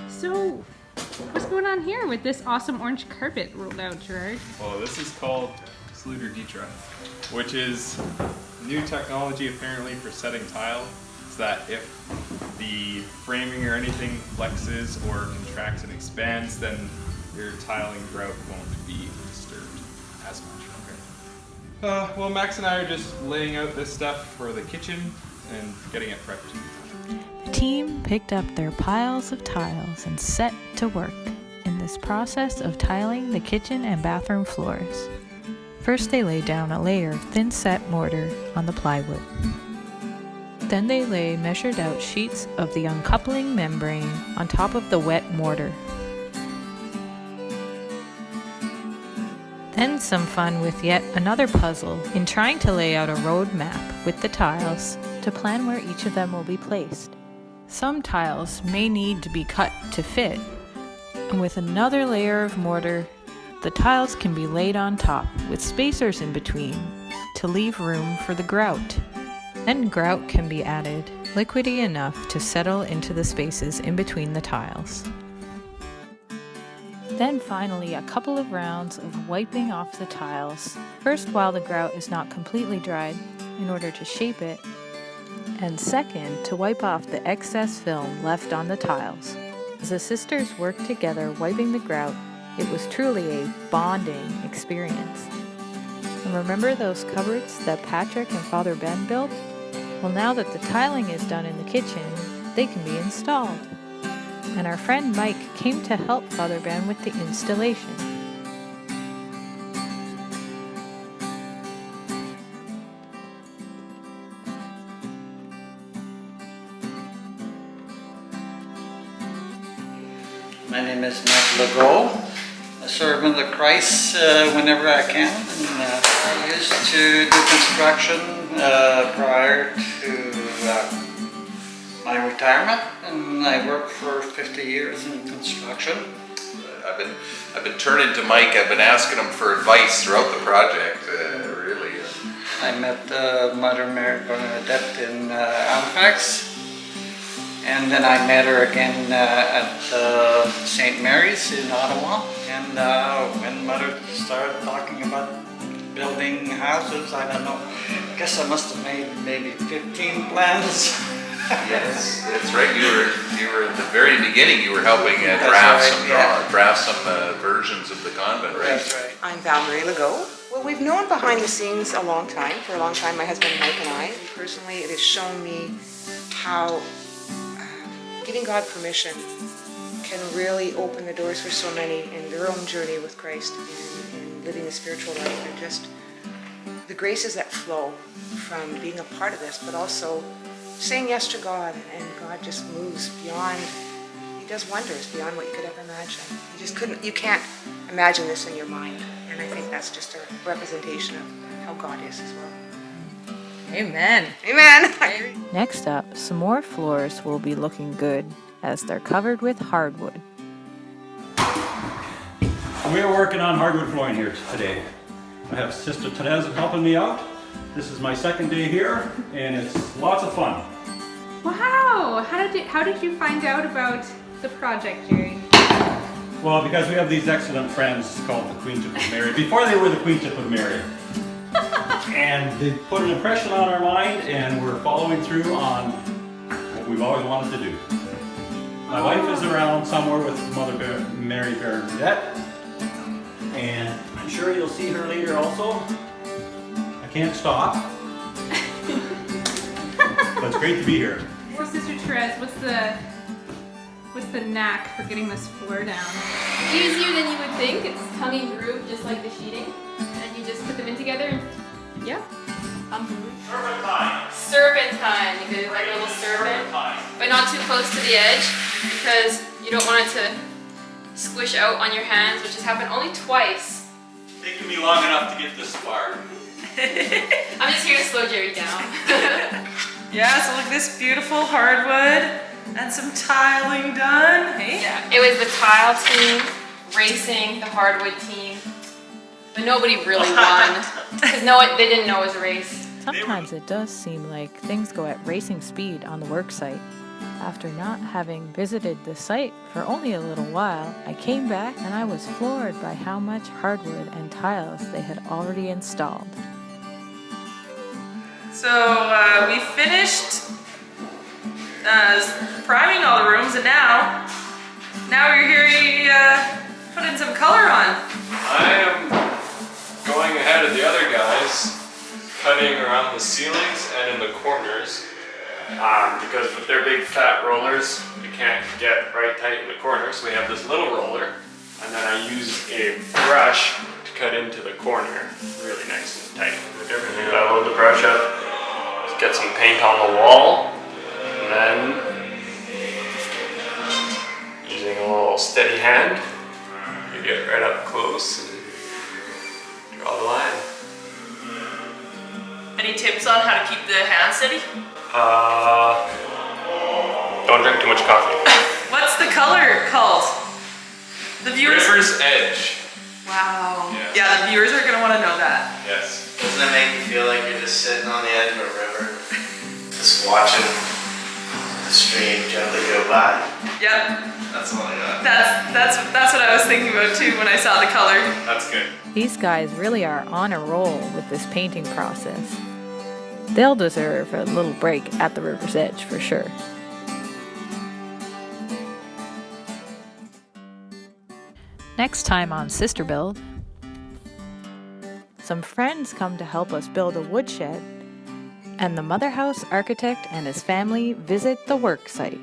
So, what's going on here with this awesome orange carpet rolled out, Gerard? Well, this is called Sluter Ditra, which is new technology apparently for setting tile, so that if the framing or anything flexes or contracts and expands, then your tiling grout won't be disturbed as much. Okay. Well, Max and I are just laying out this stuff for the kitchen and getting it prepped. The team picked up their piles of tiles and set to work in this process of tiling the kitchen and bathroom floors. First, they laid down a layer of thin-set mortar on the plywood. Then they lay measured out sheets of the uncoupling membrane on top of the wet mortar. Then some fun with yet another puzzle in trying to lay out a road map with the tiles to plan where each of them will be placed. Some tiles may need to be cut to fit, and with another layer of mortar, the tiles can be laid on top with spacers in between to leave room for the grout. Then grout can be added, liquidy enough to settle into the spaces in between the tiles. Then finally a couple of rounds of wiping off the tiles, first while the grout is not completely dried in order to shape it, and second to wipe off the excess film left on the tiles. As the sisters worked together wiping the grout, it was truly a bonding experience. And remember those cupboards that Patrick and Father Ben built? Well, now that the tiling is done in the kitchen, they can be installed. And our friend Mike came to help Father Ben with the installation. My name is Mike Galore. I serve in the Christ whenever I can. And, I used to do construction prior to my retirement, and I worked for 50 years in construction. I've been turning to Mike. I've been asking him for advice throughout the project. Really. I met Mother Mary Bernadette in Halifax. And then I met her again at St. Mary's in Ottawa. And when Mother started talking about building houses, I don't know, I guess I must have made maybe 15 plans. Yes, that's right. You were at the very beginning. You were helping draft some versions of the convent, right? That's right. I'm Valerie Legault. Well, we've known behind the scenes a long time. For a long time, my husband Mike and I. Personally, it has shown me how giving God permission can really open the doors for so many in their own journey with Christ and living a spiritual life, and just the graces that flow from being a part of this, but also saying yes to God, and God just moves beyond, He does wonders beyond what you could ever imagine. You can't imagine this in your mind, and I think that's just a representation of how God is as well. Amen. Amen. I agree. Next up, some more floors will be looking good as they're covered with hardwood. We are working on hardwood flooring here today. I have Sister Teresa helping me out. This is my second day here, and it's lots of fun. Wow! How did you find out about the project, Jerry? Well, because we have these excellent friends called the Queenship of Mary. Before they were the Queenship of Mary. And they put an impression on our mind, and we're following through on what we've always wanted to do. My wife is around somewhere with Mother Mary Bernadette, and I'm sure you'll see her later also. I can't stop. But it's great to be here. Well, Sister Therese, what's the knack for getting this floor down? Easier than you would think. It's tongue and groove, just like the sheeting, and you just put them in together. And, yeah. Serpentine. You do like a little serpent, but not too close to the edge because you don't want it to squish out on your hands, which has happened only twice. It's taken me long enough to get this far. I'm just here to slow Jerry down. Yeah, so look at this beautiful hardwood and some tiling done. Hey? Yeah, it was the tile team racing the hardwood team, but nobody really won because they didn't know it was a race. Sometimes it does seem like things go at racing speed on the work site. After not having visited the site for only a little while, I came back and I was floored by how much hardwood and tiles they had already installed. So we finished priming all the rooms, and now we're here putting some color on. I am going ahead of the other guys, cutting around the ceilings and in the corners. Because with their big fat rollers, you can't get right tight in the corners. So we have this little roller, and then I use a brush to cut into the corner, really nice and tight. The different thing is I load the brush up, get some paint on the wall, and then using a little steady hand, you get right up close and draw the line. Any tips on how to keep the hand steady? Don't drink too much coffee. What's the color called? The viewers. River's Edge. Wow. Yes. Yeah, the viewers are gonna want to know that. Yes. Doesn't it make you feel like you're just sitting on the edge of a river, just watching the stream gently go by? Yep. That's all I got. That's what I was thinking about too when I saw the color. That's good. These guys really are on a roll with this painting process. They'll deserve a little break at the river's edge for sure. Next time on Sister Build, some friends come to help us build a woodshed, and the Mother House architect and his family visit the work site.